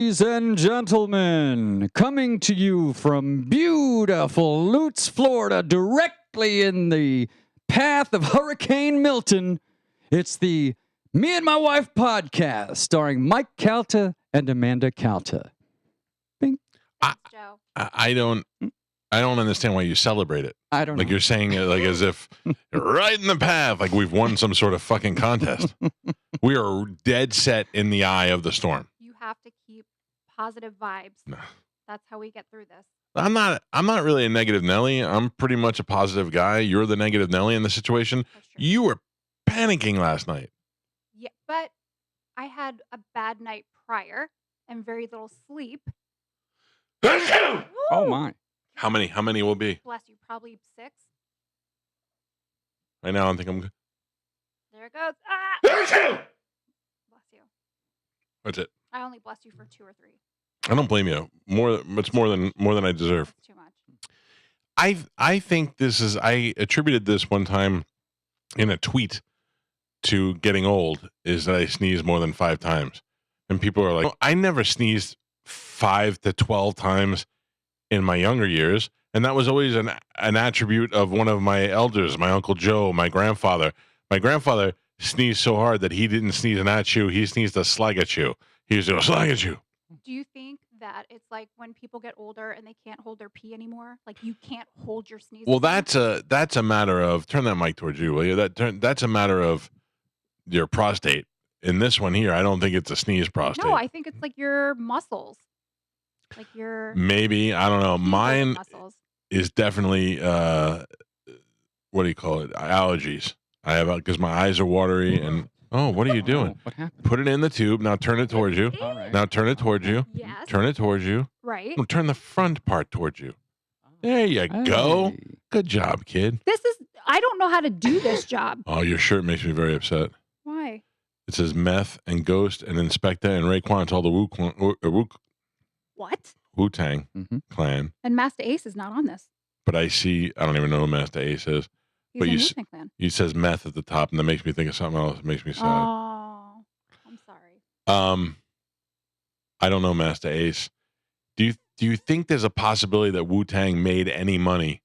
Ladies and gentlemen, coming to you from beautiful Lutz, Florida, directly in the path of Hurricane Milton, it's the Me and My Wife podcast starring Mike Calta and Amanda Calta. Bing. Thanks, Joe. I don't understand why you celebrate it. I don't Like know. you're saying it like as if right in the path, like we've won some sort of fucking contest. We are dead set in the eye of the storm. You have to keep positive vibes. No. That's how we get through this. I'm not really a negative Nelly. I'm pretty much a positive guy. You're the negative Nelly in the situation. That's true. You were panicking last night. Yeah, but I had a bad night prior and very little sleep. Oh Woo! my. How many will be? Bless you. Probably 6. Right now I think I'm good. There it goes. Ah! Bless you. That's it. I only bless you for 2 or 3. I don't blame you. It's more than I deserve. That's too much. I think this is, I attributed this one time in a tweet to getting old, is that I sneeze more than 5 times. And people are like, "Oh, I never sneezed 5 to 12 times in my younger years." And that was always an attribute of one of my elders, my Uncle Joe, my grandfather. My grandfather sneezed so hard that he didn't sneeze an at you, he sneezed a slag at you. He was a slag at you. Do you think that it's like when people get older and they can't hold their pee anymore? Like you can't hold your sneeze. Well, anymore? that's a matter of, turn that mic towards you, will you? That's a matter of your prostate. In this one here, I don't think it's a sneeze prostate. No, I think it's like your muscles. Like your Maybe, I don't know. pee-holding Mine muscles. is definitely what do you call it? Allergies. I have, because my eyes are watery and what are you doing? Oh, what happened? Put it in the tube. Now turn it towards you. All right. Now turn it towards you. Yes. Turn it towards you. Right. No, turn the front part towards you. There you go. Hey. Good job, kid. I don't know how to do this job. Oh, your shirt makes me very upset. Why? It says Meth and Ghost and Inspector and Raekwon. It's all the What? Wu-Tang Mhm. clan. And Master Ace is not on this. But I don't even know who Master Ace is. He's But in you Wu-Tang Clan. He says Meth at the top, and that makes me think of something else. It makes me sad. Oh, I'm sorry. I don't know Master Ace. Do you think there's a possibility that Wu-Tang made any money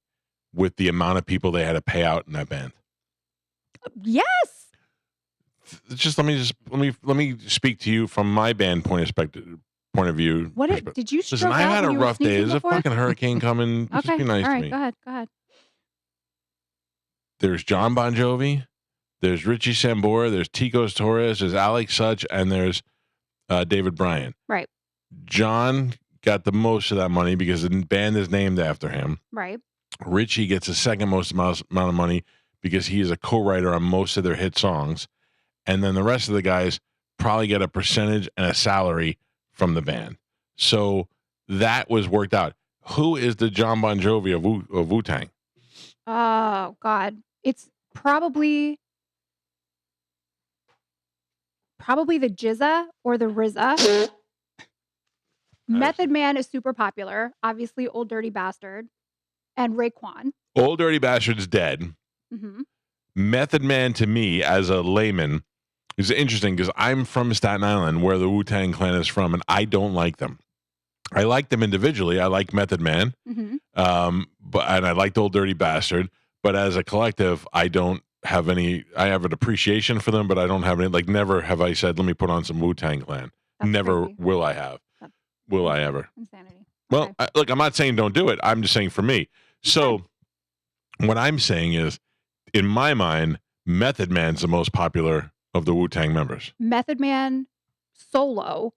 with the amount of people they had to pay out in that band? Yes. Let me speak to you from my band point of view. What did you stroke Listen, I out had a when you were rough day. sneezing There's a before? fucking hurricane coming. Just Okay. be nice All to right. me. Go ahead. There's John Bon Jovi, there's Richie Sambora, there's Tico Torres, there's Alex Such, and there's David Bryan. Right. John got the most of that money because the band is named after him. Right. Richie gets the second most amount of money because he is a co-writer on most of their hit songs. And then the rest of the guys probably get a percentage and a salary from the band. So that was worked out. Who is the John Bon Jovi of Wu-Tang? Oh God. It's probably the Jizza or the RZA. Method Man is super popular. Obviously, Old Dirty Bastard and Raekwon. Old Dirty Bastard's dead. Hmm. Method Man, to me, as a layman, is interesting because I'm from Staten Island, where the Wu-Tang Clan is from, and I don't like them. I like them individually. I like Method Man, Hmm. and I liked Old Dirty Bastard. But as a collective, I don't have any. I have an appreciation for them, but I don't have any. Like, never have I said, "Let me put on some Wu-Tang Clan." That's Never crazy. will I have. That's- Will I ever? Insanity. Well, Okay. look, I'm not saying don't do it. I'm just saying for me. So what I'm saying is, in my mind, Method Man's the most popular of the Wu-Tang members. Method Man solo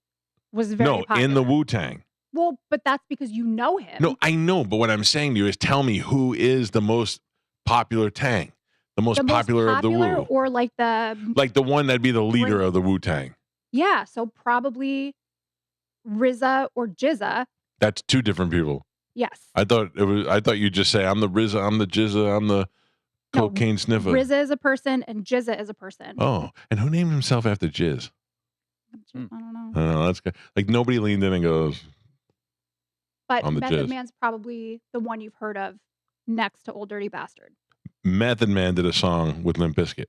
was very No, popular. in the Wu-Tang. Well, but that's because you know him. No, I know, but what I'm saying to you is, tell me who is the most popular Tang, the most popular of the Wu, or like the like the one that'd be the leader of the Wu-Tang. yeah. So probably RZA or Jizza. That's 2 different people. Yes. I thought you'd just say, I'm the RZA, I'm the Jizza, I'm the No, cocaine sniffer. RZA is a person and Jizza is a person. Oh, and who named himself after Jizz? I don't know. I don't know. That's good. Like, nobody leaned in and goes, But on the Method Jizz. Man's probably the one you've heard of next to Old Dirty Bastard. Method Man did a song with Limp Bizkit.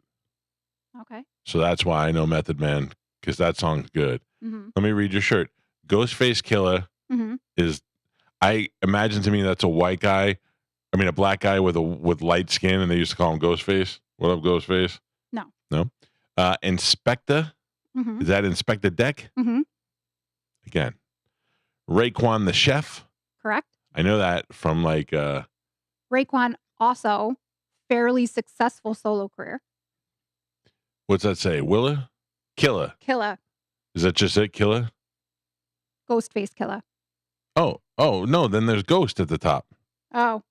Okay. So that's why I know Method Man, because that song's good. Hmm. Let me read your shirt. Ghostface Killer hmm is, I imagine to me that's a white guy. I mean, a black guy with light skin, and they used to call him Ghostface. What up, Ghostface? No. No. Inspector. hmm Is that Inspector Deck? hmm Again. Raekwon the Chef. Correct. I know that from like Raekwon also fairly successful solo career. what's that say? Willa? Killer. Killer. Is that just it? Killer? Ghostface Killer. Oh no, then there's Ghost at the top. Oh,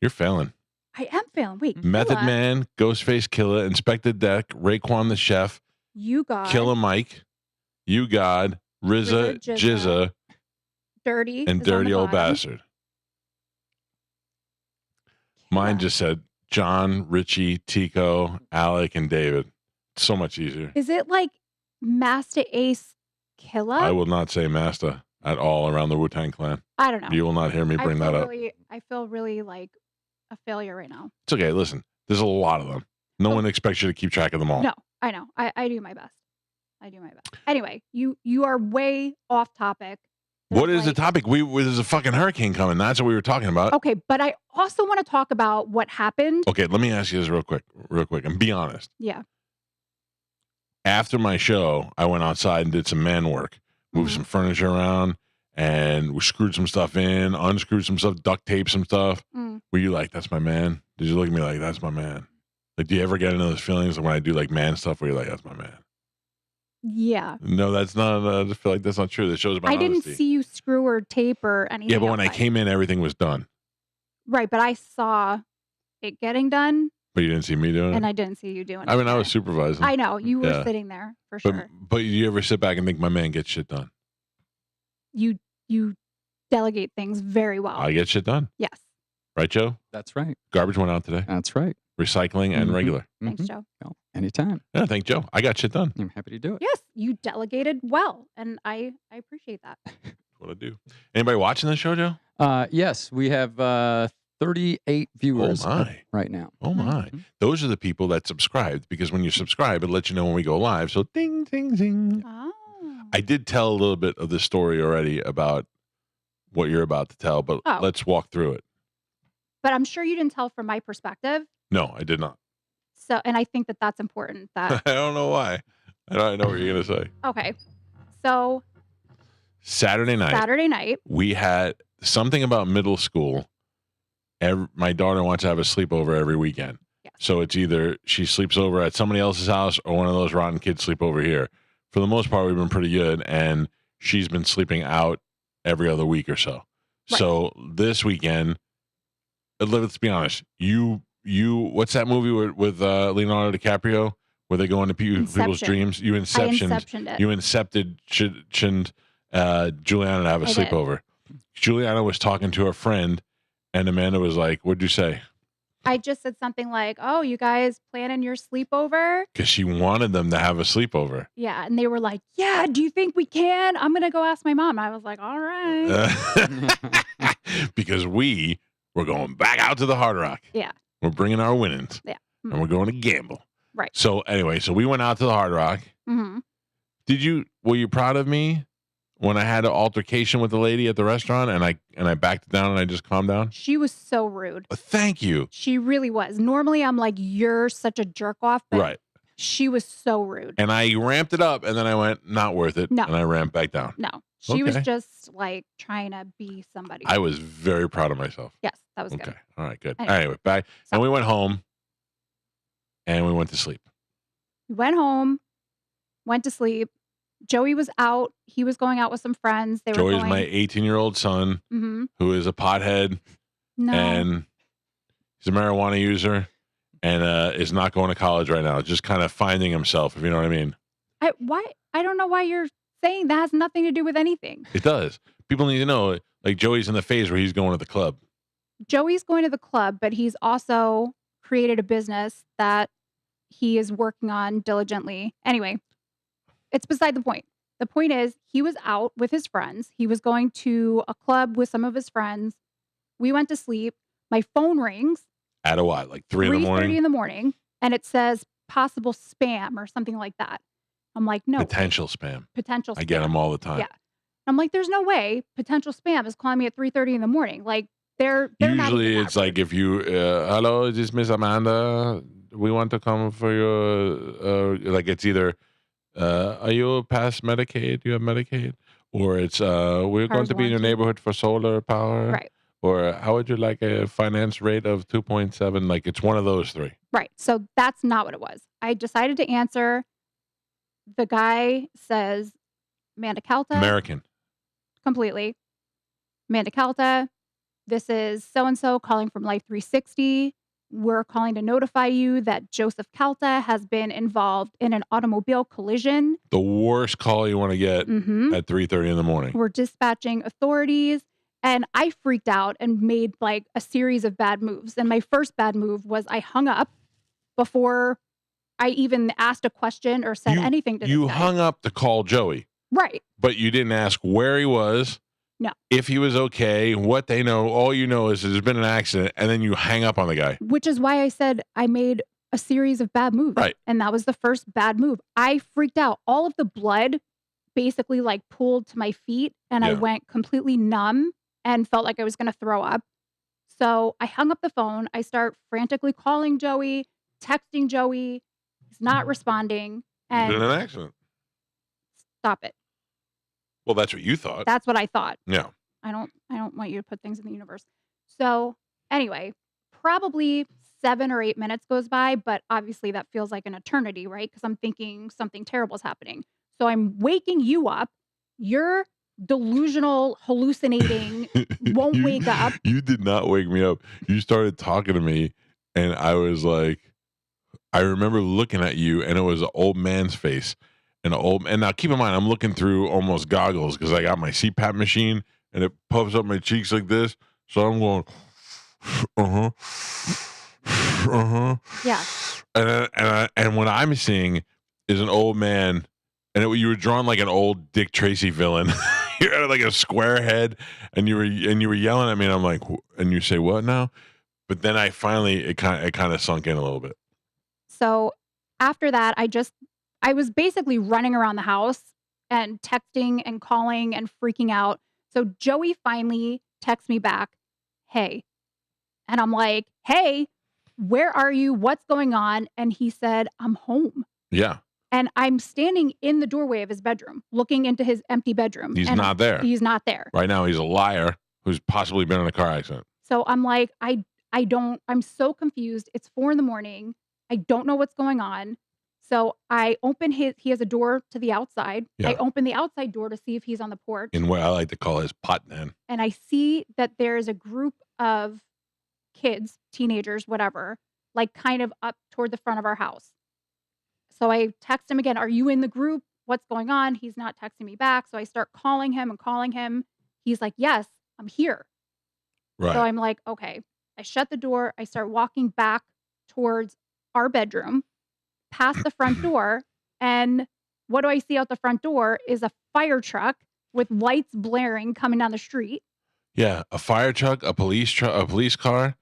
You're failing. I am failing. Wait, Method Killer, Man, Ghostface Killer, Inspector Deck, Raekwon the Chef, You God, Killer Mike, You God, RZA, RZA, Jizza, Dirty, and is on Dirty the Old bottom. Bastard. Mine Killer. just said John, Richie, Tico, Alec, and David. So much easier. Is it like Master Ace Killer? I will not say Master at all around the Wu-Tang Clan. I don't know. You will not hear me bring that up. I feel really like a failure right now. It's okay. Listen, there's a lot of them. No one expects you to keep track of them all. No, I know. I do my best. I do my best. Anyway, you are way off topic. What There's is the like- topic? There's a fucking hurricane coming. That's what we were talking about. Okay, but I also want to talk about what happened. Okay, let me ask you this real quick, and be honest. Yeah. After my show, I went outside and did some man work, moved Mhm. some furniture around, and we screwed some stuff in, unscrewed some stuff, duct taped some stuff. Mm. Were you like, that's my man? Did you look at me like, that's my man? Like, do you ever get into those feelings when I do like man stuff where you're like, that's my man? Yeah. No, that's not. I just feel like that's not true. This shows about I didn't honesty. see you screw or tape or anything. Yeah, but when I outside. came in, everything was done. Right, but I saw it getting done, But you didn't see me doing it. and I didn't see you doing it. I mean, I either. was supervising. I know you were Yeah. sitting there for but sure. but you ever sit back and think my man gets shit done? You delegate things very well. I get shit done, Yes. right, Joe? That's right. Garbage went out today. That's right. Recycling and Mhm. regular. Thanks, Mhm. Joe. Well, anytime. Yeah, thank Joe. I got shit done. I'm happy to do it. Yes, you delegated well, and I appreciate that. That's what I do. Anybody watching the show, Joe? Yes, we have 38 viewers my. right now. Oh my! Mhm. Those are the people that subscribed, because when you subscribe, it lets you know when we go live. So ding, ding, ding. Oh. I did tell a little bit of the story already about what you're about to tell, but Oh. let's walk through it. But I'm sure you didn't tell from my perspective. No, I did not. So, and I think that that's important. That I don't know why. I know what you're gonna say. okay. So Saturday night, Saturday night. we had something about middle school. My daughter wants to have a sleepover every weekend. Yes. So it's either she sleeps over at somebody else's house or one of those rotten kids sleep over here. For the most part, we've been pretty good, and she's been sleeping out every other week or so. Right. So this weekend, let's be honest. You, what's that movie with Leonardo DiCaprio where they go into people's Inception. dreams? You I inceptioned. it. You incepted Juliana to have a I did. sleepover. Juliana was talking to her friend, and Amanda was like, "What'd you say?" I just said something like, "Oh, you guys planning your sleepover?" Because she wanted them to have a sleepover. Yeah, and they were like, "Yeah, do you think we can? I'm gonna go ask my mom." I was like, "All right." Because we were going back out to the Hard Rock. Yeah. We're bringing our winnings. Yeah. And we're going to gamble. Right. So anyway, so we went out to the Hard Rock. hmm Were you proud of me when I had an altercation with the lady at the restaurant and I backed down and I just calmed down? She was so rude. Thank you. She really was. Normally, I'm like, "You're such a jerk off," but Right. she was so rude. And I ramped it up and then I went, not worth it. No. And I ramped back down. No, she was Okay. just like trying to be somebody. I was very proud of myself. Yes, that was Okay. good. All right, good. Anyway. Anyway, back. So- And we went home and we went to sleep. We went home, went to sleep. Joey was out. He was going out with some friends. They were Joey's going. my 18-year-old son Mhm. who is a pothead No. and he's a marijuana user and is not going to college right now. Just kind of finding himself, if you know what I mean. I don't know why you're saying that has nothing to do with anything. It does. People need to know, like, Joey's in the phase where he's going to the club. Joey's going to the club, but he's also created a business that he is working on diligently. Anyway, it's beside the point. The point is, he was out with his friends. He was going to a club with some of his friends. We went to sleep. My phone rings, At a what? Like 3 in the 3:30 morning? in the morning, and it says possible spam or something like that. I'm like, no way. Potential spam. Potential spam. I get them all the time. Yeah. I'm like, there's no way potential spam is calling me at 3:30 in the morning. Like they're not Usually even that it's like rude. if you, hello, is this Miss Amanda? We want to come for your, like it's either, are you past Medicaid? Do you have Medicaid? Or it's, we're going Car's to be in your warranty. neighborhood for solar power. Right. Or how would you like a finance rate of 2.7? Like it's one of those three. Right. So that's not what it was. I decided to answer. The guy says, Amanda Calta. American. Completely. Amanda Calta, this is so-and-so calling from Life 360. We're calling to notify you that Joseph Calta has been involved in an automobile collision. The worst call you want to get Mhm. at 3:30 in the morning. We're dispatching authorities. And I freaked out and made like a series of bad moves. And my first bad move was I hung up before I even asked a question or said anything to this You guy. hung up to call Joey, Right. but you didn't ask where he was. No. If he was okay, what they know. All you know is there's been an accident, and then you hang up on the guy. Which is why I said I made a series of bad moves. Right. And that was the first bad move. I freaked out. All of the blood basically like pooled to my feet and I Yeah. went completely numb and felt like I was going to throw up. So I hung up the phone. I start frantically calling Joey, texting Joey. He's not responding. There's been And an accident. stop it. Well, that's what you thought. That's what I thought. Yeah. I don't want you to put things in the universe. So anyway, probably 7 or 8 minutes goes by, but obviously that feels like an eternity, right? Because I'm thinking something terrible is happening. So I'm waking you up. You're delusional, hallucinating, won't wake up. You did not wake me up. You started talking to me, and I was like, I remember looking at you, and it was an old man's face. And now keep in mind, I'm looking through almost goggles because I got my CPAP machine, and it puffs up my cheeks like this. So I'm going, Yeah. And what I'm seeing is an old man, and you were drawn like an old Dick Tracy villain. You had like a square head, and you were yelling at me, and I'm like, and you say what now? But then I finally it kind of sunk in a little bit. So after that, I was basically running around the house and texting and calling and freaking out. So Joey finally texts me back, hey. And I'm like, hey, where are you? What's going on? And he said, I'm home. Yeah, And I'm standing in the doorway of his bedroom, looking into his empty bedroom. he's and not there He's not there. right now. He's a liar who's possibly been in a car accident. So I'm like, I'm so confused. It's 4 a.m. I don't know what's going on. So I open he has a door to the outside. Yeah. I open the outside door to see if he's on the porch. In what I like to call his pot den. And I see that there's a group of kids, teenagers, whatever, like kind of up toward the front of our house. So I text him again, are you in the group? What's going on? He's not texting me back. So I start calling him. He's like, yes, I'm here. Right. So I'm like, okay. I shut the door. I start walking back towards our bedroom, past the front door. And what do I see out the front door is a fire truck with lights blaring coming down the street. Yeah, a fire truck, a police car,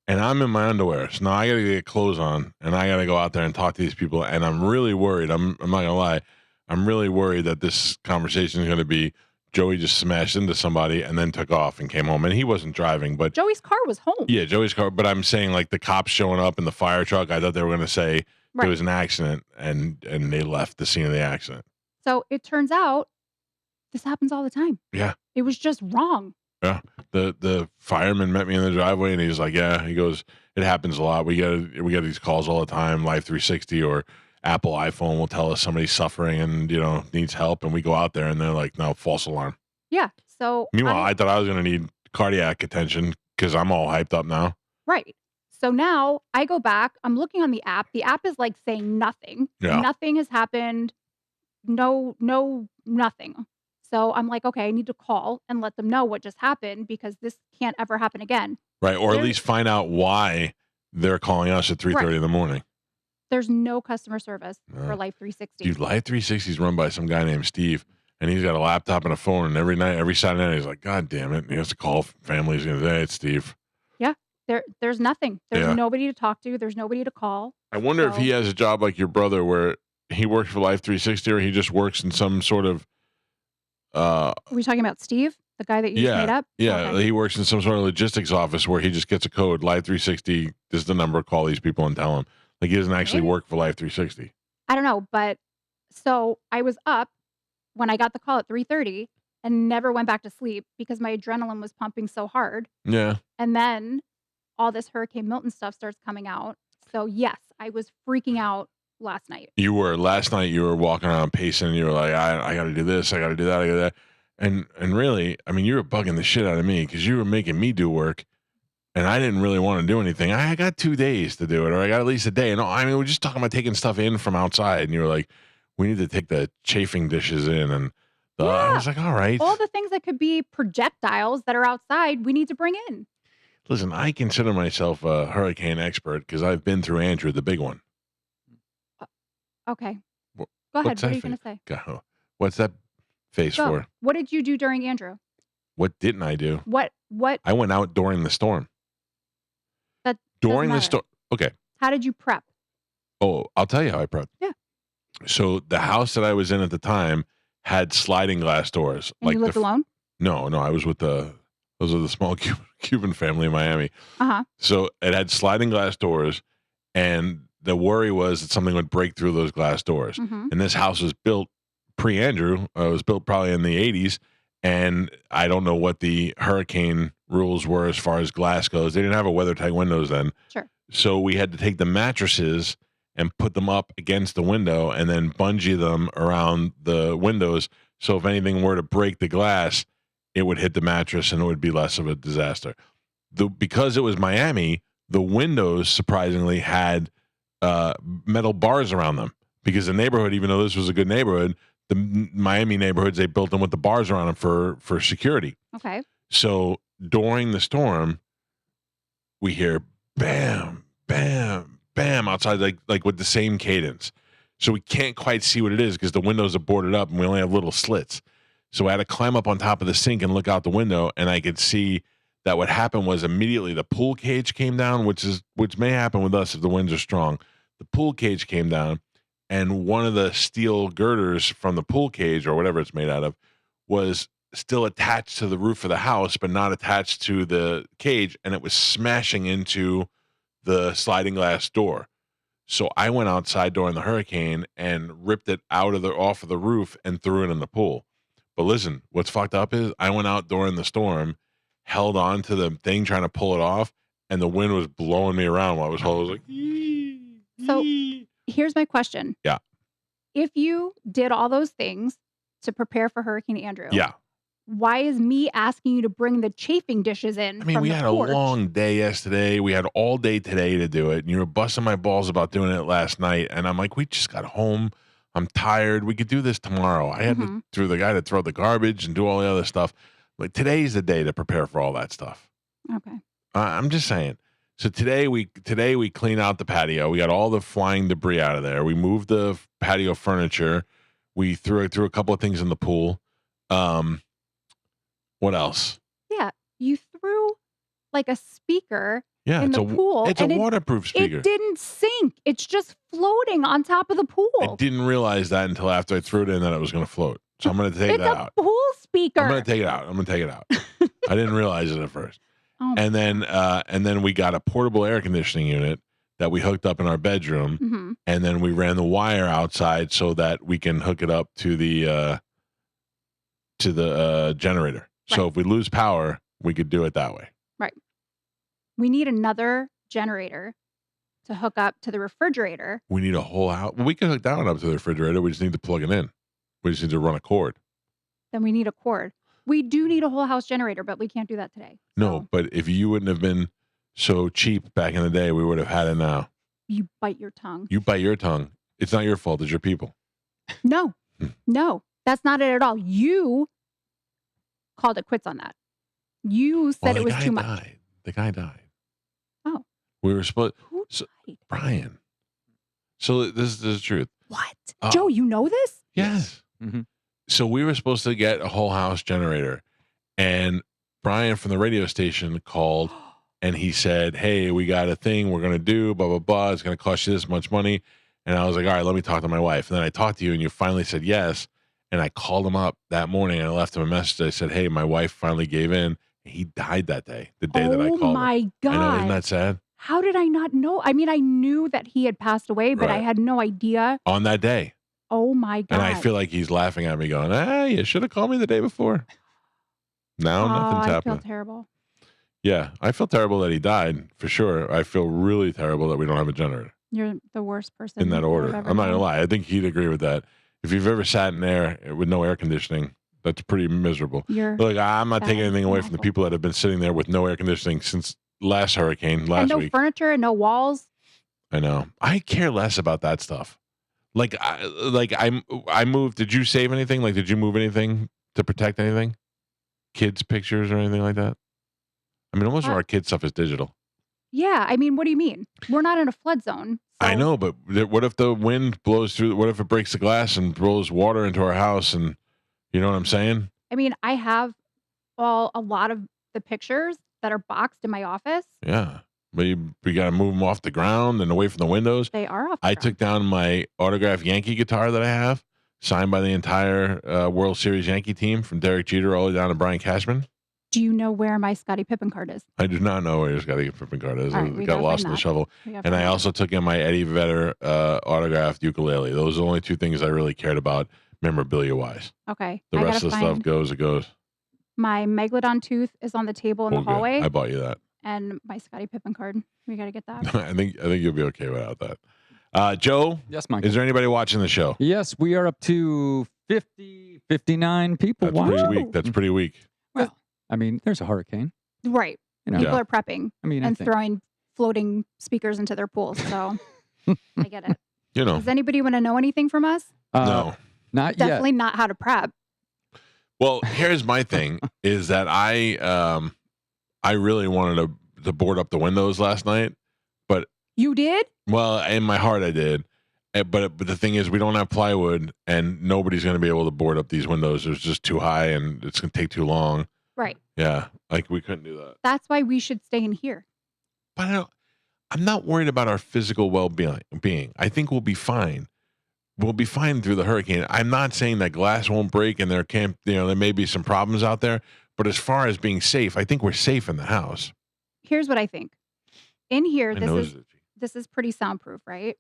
and I'm in my underwear. So now I gotta get clothes on, and I gotta go out there and talk to these people. And I'm really worried. I'm not gonna lie. I'm really worried that this conversation is gonna be Joey just smashed into somebody and then took off and came home. And he wasn't driving, but Joey's car was home. yeah, Joey's car. But I'm saying like the cops showing up in the fire truck. I thought they were gonna say Right. there was an accident, and they left the scene of the accident. So it turns out this happens all the time. Yeah. It was just wrong. The fireman met me in the driveway, and he's like, yeah, he goes, it happens a lot. We get these calls all the time. Life 360 or Apple iPhone will tell us somebody's suffering and needs help, and we go out there and they're like, no, false alarm. Yeah. So Meanwhile, I thought I was going to need cardiac attention because I'm all hyped up now. right. So now I go back. I'm looking on the app. The app is like saying nothing. Yeah. Nothing has happened. No, nothing. So I'm like, okay, I need to call and let them know what just happened because this can't ever happen again. Right. Or at There- least find out why they're calling us at 3:30 in the morning. There's no customer service No. for Life 360. Dude, Life 360 is run by some guy named Steve, and he's got a laptop and a phone, and every Saturday night he's like, God damn it. And he has to call families and say, hey, it's Steve. There's nothing. There's Yeah. nobody to talk to. There's nobody to call. I wonder if So- he has a job like your brother where he works for Life 360 or he just works in some sort of Are we talking about Steve, the guy that you just made up? Yeah, Okay. he works in some sort of logistics office where he just gets a code, Live 360, this is the number, call these people and tell them. Like, he doesn't actually Maybe. work for Live 360. I don't know, but so I was up when I got the call at 3:30 and never went back to sleep because my adrenaline was pumping so hard. Yeah. And then all this Hurricane Milton stuff starts coming out. So yes, I was freaking out last night. Last night you were walking around pacing and you were like, I got to do this, I got to do that, I got to do that. And really, I mean, you were bugging the shit out of me because you were making me do work and I didn't really want to do anything. I got 2 days to do it, or I got at least a day. And I mean, we're just talking about taking stuff in from outside. And you were like, we need to take the chafing dishes in. And I Yeah. was like, all right. All the things that could be projectiles that are outside, we need to bring in. Listen, I consider myself a hurricane expert because I've been through Andrew, the big one. Okay. Wha- Go ahead. what's What are that you going to say? God, what's that face Go. for? What did you do during Andrew? What didn't I do? What? I went out during the storm. That During the matter. storm. Okay. How did you prep? Oh, I'll tell you how I prepped. Yeah. So the house that I was in at the time had sliding glass doors. And you lived alone? No, I was with the small Cuban family in Miami. Uh-huh. So it had sliding glass doors, and the worry was that something would break through those glass doors. Mm-hmm. And this house was built pre-Andrew. It was built probably in the 80s, and I don't know what the hurricane rules were as far as glass goes. They didn't have a weather-tight windows then. Sure. So we had to take the mattresses and put them up against the window and then bungee them around the windows. So if anything were to break the glass, it would hit the mattress and it would be less of a disaster. Because it was Miami, the windows surprisingly had metal bars around them because the neighborhood, even though this was a good neighborhood, the Miami neighborhoods, they built them with the bars around them for security. Okay. So during the storm, we hear bam, bam, bam outside, like with the same cadence. So we can't quite see what it is because the windows are boarded up and we only have little slits. So I had to climb up on top of the sink and look out the window, and I could see that what happened was immediately the pool cage came down, which may happen with us if the winds are strong. The pool cage came down, and one of the steel girders from the pool cage or whatever it's made out of was still attached to the roof of the house, but not attached to the cage, and it was smashing into the sliding glass door. So I went outside during the hurricane and ripped it off of the roof and threw it in the pool. But listen, what's fucked up is I went out during the storm, held on to the thing trying to pull it off, and the wind was blowing me around while I was holding. I was like, "Yee, So- yee." Here's my question. Yeah. If you did all those things to prepare for Hurricane Andrew, Yeah. why is me asking you to bring the chafing dishes in? I mean, from we the had porch? a long day yesterday. We had all day today to do it. And you were busting my balls about doing it last night. And I'm like, we just got home. I'm tired. We could do this tomorrow. I had Mhm. to throw the garbage and do all the other stuff. Like today's the day to prepare for all that stuff. Okay. I'm just saying. So today we clean out the patio. We got all the flying debris out of there. We moved the patio furniture. We threw a couple of things in the pool. What else? Yeah. You threw like a speaker Yeah, in it's the pool. it's a and waterproof speaker. It didn't sink. It's just floating on top of the pool. I didn't realize that until after I threw it in that it was going to float. So I'm going to take It's that a out. pool speaker. I'm going to take it out. I didn't realize it at first. Oh my And then we got a portable air conditioning unit that we hooked up in our bedroom, hmm and then we ran the wire outside so that we can hook it up to the generator. So Right. if we lose power, we could do it that way. We need another generator to hook up to the refrigerator. We need a whole house. Well, we can hook that one up to the refrigerator. We just need to plug it in. We just need to run a cord. Then we need a cord. We do need a whole house generator, but we can't do that today. No, So but if you wouldn't have been so cheap back in the day, we would have had it now. you bite your tongue. You bite your tongue. It's not your fault. It's your people. No, Hmm. no, that's not it at all. You called it quits on that. You said Well, it was too much. Died. The guy died. Oh. We were supposed. Who So- died? Brian. So this is the truth. What? Oh. Joe, you know this? Yes. Mm-hmm. So we were supposed to get a whole house generator, and Brian from the radio station called and he said, "Hey, we got a thing we're going to do, blah, blah, blah. It's going to cost you this much money." And I was like, all right, let me talk to my wife. And then I talked to you, and you finally said yes. And I called him up that morning, and I left him a message. I said, hey, my wife finally gave in. He died that day, the day that I called Oh him. my God. I know, isn't that sad? How did I not know? I mean, I knew that he had passed away, but I Right. had no idea. On that day. Oh my God. And I feel like he's laughing at me going, you should have called me the day before. Now nothing's I happening. feel terrible. Yeah, I feel terrible that he died, for sure. I feel really terrible that we don't have a generator You're the worst person in that I've order. ever I'm not going to known. lie. I think he'd agree with that. If you've ever sat in there with no air conditioning, that's pretty miserable. You're Look, I'm not taking bad anything and away from the awful. people that have been sitting there with no air conditioning since last hurricane, and last no week. furniture and no walls. I know. I care less about that stuff. I moved. Did you save anything? Like, did you move anything to protect anything? Kids' pictures or anything like that? I mean, most of Uh, our kids' stuff is digital. Yeah, I mean, what do you mean? We're not in a flood zone. I so- know, but what if the wind blows through? What if it breaks the glass and blows water into our house? And you know what I'm saying? I mean, I have a lot of the pictures that are boxed in my office. Yeah, but you got to move them off the ground and away from the windows. They are off. the I ground. took down my autographed Yankee guitar that I have, signed by the entire World Series Yankee team from Derek Jeter all the way down to Brian Cashman. Do you know where my Scottie Pippen card is? I do not know where your Scottie Pippen card is. All right, It we got gotta lost find in the that. shovel. We gotta And I find also took in my Eddie Vedder autographed ukulele. Those are the only two things I really cared about memorabilia wise. it. Okay. The I rest gotta of the stuff find goes, it goes. my Megalodon tooth is on the table in Oh, the good. hallway, I bought you that. and my Scottie Pippen card. We gotta get that. I think you'll be okay without that. Joe, Yes, Mike. is there anybody watching the show? Yes, we are up to 50, 59 people That's pretty watching. weak. That's pretty weak. Well, I mean, there's a hurricane. Right. You know, People Yeah. are prepping I mean, I and think. throwing floating speakers into their pools. So I get it. You know, Does anybody want to know anything from us? no. Not yet. Definitely not how to prep. Well, here's my thing: is that I really wanted to board up the windows last night. You did? Well, in my heart, I did. But the thing is, we don't have plywood, and nobody's going to be able to board up these windows. It's just too high, and it's going to take too long. Right. Yeah, like we couldn't do that. That's why we should stay in here. But I'm not worried about our physical well-being. I think we'll be fine. We'll be fine through the hurricane. I'm not saying that glass won't break, and there may be some problems out there. But as far as being safe, I think we're safe in the house. Here's what I think. In here, My nose this is itchy. is pretty soundproof, right?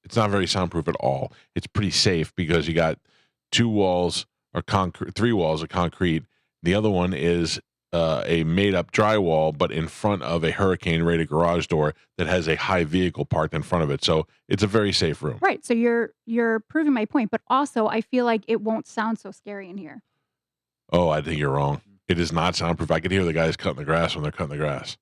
It's not very soundproof at all. It's pretty safe because you got 2 walls or concrete, 3 walls of concrete. The other one is a made-up drywall, but in front of a hurricane-rated garage door that has a high vehicle parked in front of it. So it's a very safe room. Right. So you're proving my point, but also I feel like it won't sound so scary in here. Oh, I think you're wrong. It is not soundproof. I could hear the guys cutting the grass when they're cutting the grass,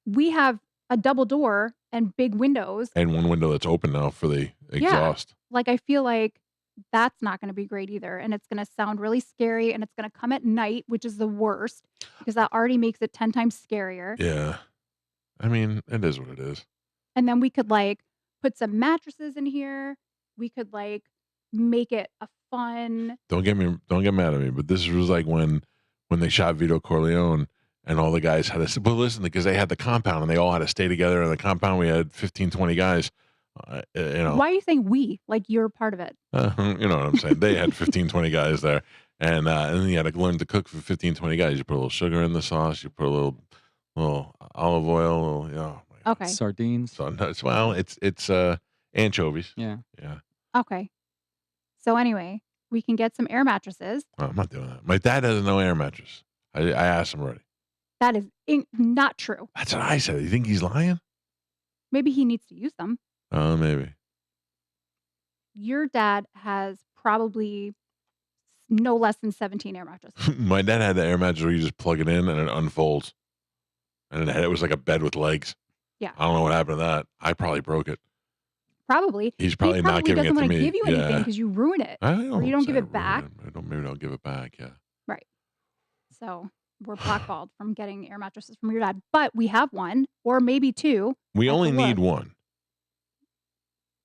We have a double door and big windows. and one window that's open now for the exhaust. Like I feel like that's not going to be great either, and it's going to sound really scary, and it's going to come at night, which is the worst because that already makes it 10 times scarier. Yeah, I mean, it is what it is. And then we could like put some mattresses in here. We could like make it a fun. Don't get mad at me, but this was like when they shot Vito Corleone and all the guys had to, well, listen, because they had the compound and they all had to stay together in the compound. We had 15, 20 guys, Why are you saying we? Like you're part of it. you know what I'm saying? They had 15, 20 guys there. And then you had to learn to cook for 15, 20 guys. You put a little sugar in the sauce. You put a little olive oil, my God. Okay. Sardines. So, well, it's anchovies. Yeah. Yeah. Okay. So anyway, we can get some air mattresses. No, I'm not doing that. My dad has no air mattress. I asked him already. That is not true. That's what I said. You think he's lying? Maybe he needs to use them. Oh, maybe. Your dad has probably no less than 17 air mattresses. My dad had the air mattress where you just plug it in and it unfolds. And it was like a bed with legs. Yeah. I don't know what happened to that. I probably broke it. Probably. He's probably He not probably giving it doesn't to want to me. give you anything Yeah. because you ruin it. I don't Or you don't say give it ruin back. Maybe don't give it back. Yeah. So we're blackballed from getting air mattresses from your dad. But we have one or maybe 2. We I have only to need look. one.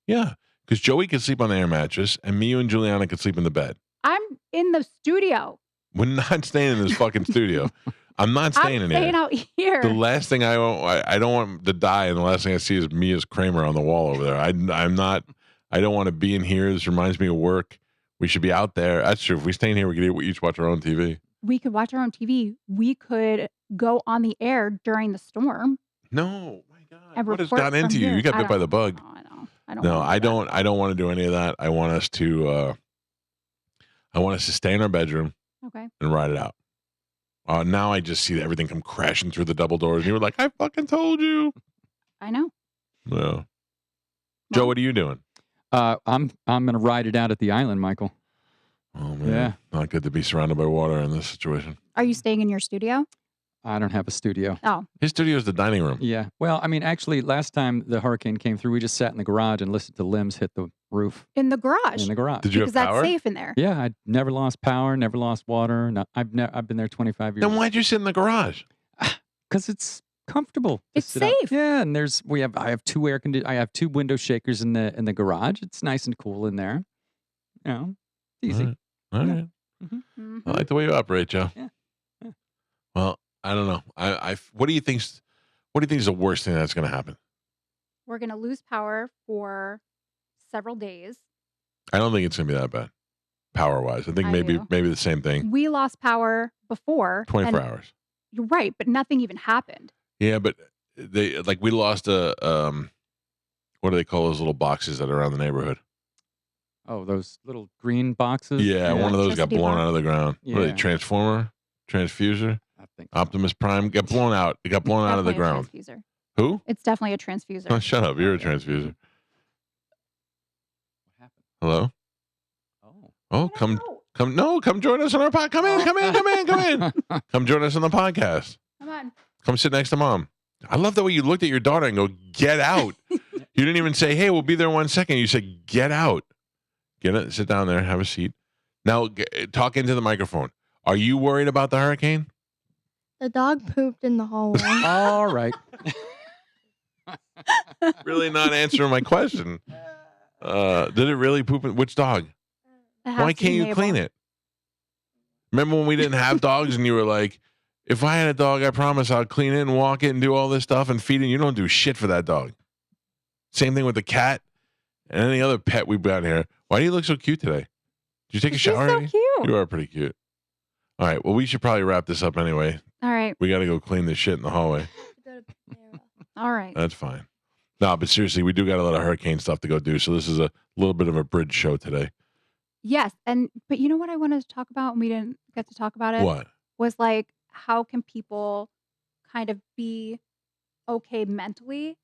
Yeah. Because Joey could sleep on the air mattress and me and Juliana could sleep in the bed. I'm in the studio. We're not staying in this fucking studio. I'm not staying I'm in staying here. out here. The last thing I want, I don't want to die, and the last thing I see is me as Kramer on the wall over there. I'm not. I don't want to be in here. This reminds me of work. We should be out there. That's true. If we stay in here, we could each watch our own TV. We could watch our own TV. We could go on the air during the storm. No, my God. And What has report gotten from into you? here. You got I bit by don't the bug. know, I know. I don't. No, wanna I do that. don't. I don't want to do any of that. I want us to. I want us to stay in our bedroom Okay. and ride it out. Now I just see everything come crashing through the double doors, and you were like, "I fucking told you." I know. No. Joe, Well, what are you doing? I'm gonna ride it out at the island, Michael. Oh man, Yeah. not good to be surrounded by water in this situation. Are you staying in your studio? I don't have a studio. Oh, His studio is the dining room. Yeah. Well, I mean, actually, last time the hurricane came through, we just sat in the garage and listened to limbs hit the roof in the garage. in the garage. Did you Because have that's power? safe in there. Yeah, I never lost power, never lost water. No, I've been there 25 years. Then why'd you sit in the garage? Because it's comfortable. to It's sit out. safe. Yeah, and I have two window shakers in the garage. It's nice and cool in there. You know, easy. All right. Mhm. I like the way you operate, Joe. Yeah. Yeah. Well, I don't know. What do you think? What do you think is the worst thing that's going to happen? We're going to lose power for several days. I don't think it's going to be that bad, power wise. I think I maybe do. the same thing. We lost power before. 24 and hours. You're right, but nothing even happened. Yeah, but we lost a what do they call those little boxes that are around the neighborhood? Oh, those little green boxes. Yeah, one of those got Electricity blown box. out of the ground. What are they, Yeah. transformer, transfuser, I think. Optimus Prime got blown out. It got blown out of the Definitely a ground. transfuser. Who? It's definitely a transfuser. Oh, shut up. You're a transfuser. What happened? Hello? Oh. Oh, come join us on our podcast. Come in. Come join us on the podcast. Come on. Come sit next to mom. I love the way you looked at your daughter and go, get out. You didn't even say, hey, we'll be there 1 second. You said, get out. Get it. Sit down there. Have a seat. Now, talk into the microphone. Are you worried about the hurricane? The dog pooped in the hallway. All right. Really not answering my question. Did it really poop? Which dog? It has Why to be can't you Mabel. clean it? Remember when we didn't have dogs and you were like, if I had a dog, I promise I'll clean it and walk it and do all this stuff and feed it. You don't do shit for that dog. Same thing with the cat and any other pet we've got here. Why do you look so cute today? Did you take a She's shower so already? cute. You are pretty cute. All right. Well, we should probably wrap this up anyway. All right. We got to go clean this shit in the hallway. All right. That's fine. No, but seriously, we do got a lot of hurricane stuff to go do. So this is a little bit of a bridge show today. Yes. But you know what I wanted to talk about and we didn't get to talk about it? What? Was like, how can people kind of be okay mentally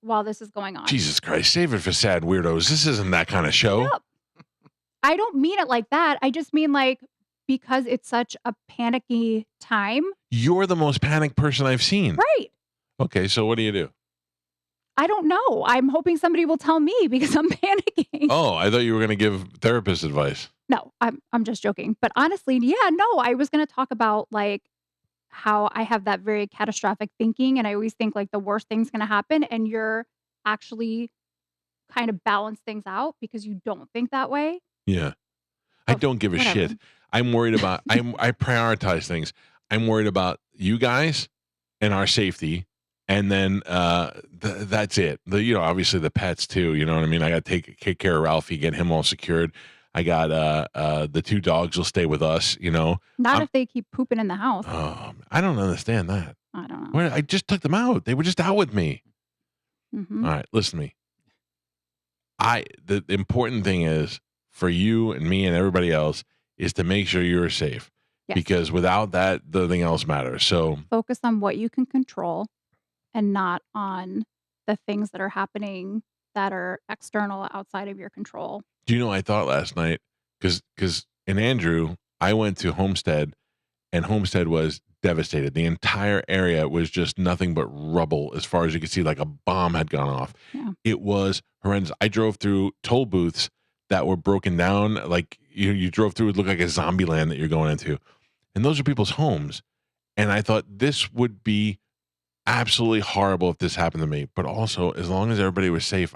while this is going on? Jesus Christ, save it for sad weirdos. This isn't that kind of show. Yep. I don't mean it like that. I just mean like, because it's such a panicky time. You're the most panicked person I've seen. Right. Okay, so what do you do? I don't know. I'm hoping somebody will tell me because I'm panicking. Oh, I thought you were going to give therapist advice. No, I'm just joking. But honestly, yeah, no, I was going to talk about like how I have that very catastrophic thinking and I always think like the worst thing's going to happen and you're actually kind of balance things out because you don't think that way. Yeah. I Oh, don't give a whatever. shit. I'm worried about I prioritize things. I'm worried about you guys and our safety. And then that's it. Obviously the pets too. You know what I mean? I got to take care of Ralphie, get him all secured. I got the two dogs will stay with us. Not I'm- if they keep pooping in the house. I don't understand that. I don't know. I just took them out. They were just out with me. Mhm. All right, listen to me. The important thing is for you and me and everybody else is to make sure you're safe. Yes. Because without that, nothing else matters. So Focus on what you can control and not on the things that are happening that are external outside of your control. do you know what I thought last night? Because in Andrew, I went to Homestead and Homestead was devastated. The entire area was just nothing but rubble as far as you could see, like a bomb had gone off. Yeah. It was horrendous. I drove through toll booths that were broken down. Like you drove through, it looked like a zombie land that you're going into. And those are people's homes. And I thought this would be absolutely horrible if this happened to me. But also, as long as everybody was safe,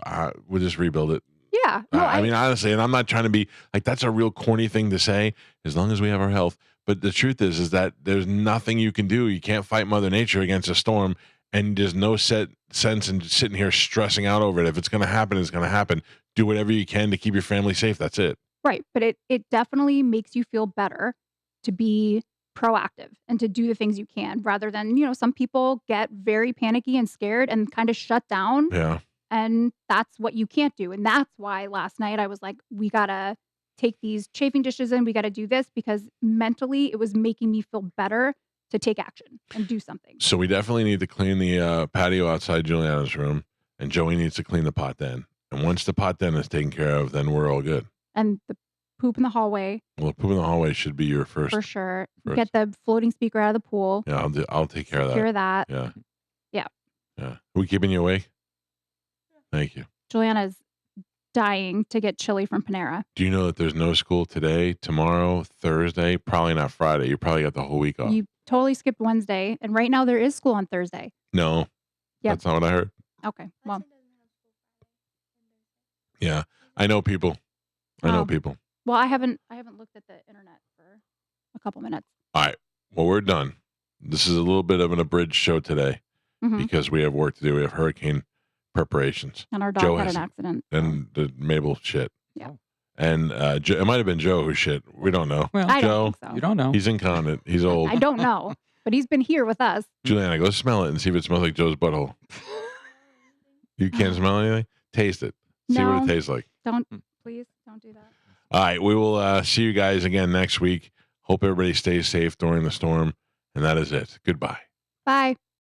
we'll just rebuild it. Yeah. Yeah. No, I mean, honestly, and I'm not trying to be like, that's a real corny thing to say, as long as we have our health. But the truth is that there's nothing you can do. You can't fight Mother Nature against a storm, and there's no sense in sitting here stressing out over it. If it's going to happen, it's going to happen. Do whatever you can to keep your family safe. That's it. right. But it definitely makes you feel better to be proactive and to do the things you can rather than, some people get very panicky and scared and kind of shut down. Yeah. And that's what you can't do. And that's why last night I was like, we got to take these chafing dishes in. We got to do this because mentally it was making me feel better to take action and do something. So we definitely need to clean the patio outside Juliana's room, and Joey needs to clean the pot den. And once the pot den is taken care of, then we're all good. And the poop in the hallway. Well, the poop in the hallway should be your first. For sure. first. Get the floating speaker out of the pool. Yeah, I'll take care of that. Secure that. Yeah. Yeah. Yeah. Are we keeping you awake? Thank you. Juliana's dying to get chili from Panera. Do you know that there's no school today, tomorrow, Thursday, probably not Friday? You probably got the whole week off. You totally skipped Wednesday. And right now there is school on Thursday. No. Yep. That's not what I heard. Okay. Well, Yeah. I know people. Oh. People. well, I haven't looked at the internet for a couple minutes. All right. Well, we're done. This is a little bit of an abridged show today Mhm. because we have work to do. We have hurricane preparations And our dog Joe had has- an accident. and the Mabel shit. Yeah. And it might have been Joe who shit. We don't know. Well, I Joe, don't think so. you don't know. He's incontinent. He's old. I don't know, but he's been here with us. Juliana, go smell it and see if it smells like Joe's butthole. You can't smell anything? Taste it. See what No. it tastes like. Please don't do that. All right. We will see you guys again next week. Hope everybody stays safe during the storm. And that is it. Goodbye. Bye.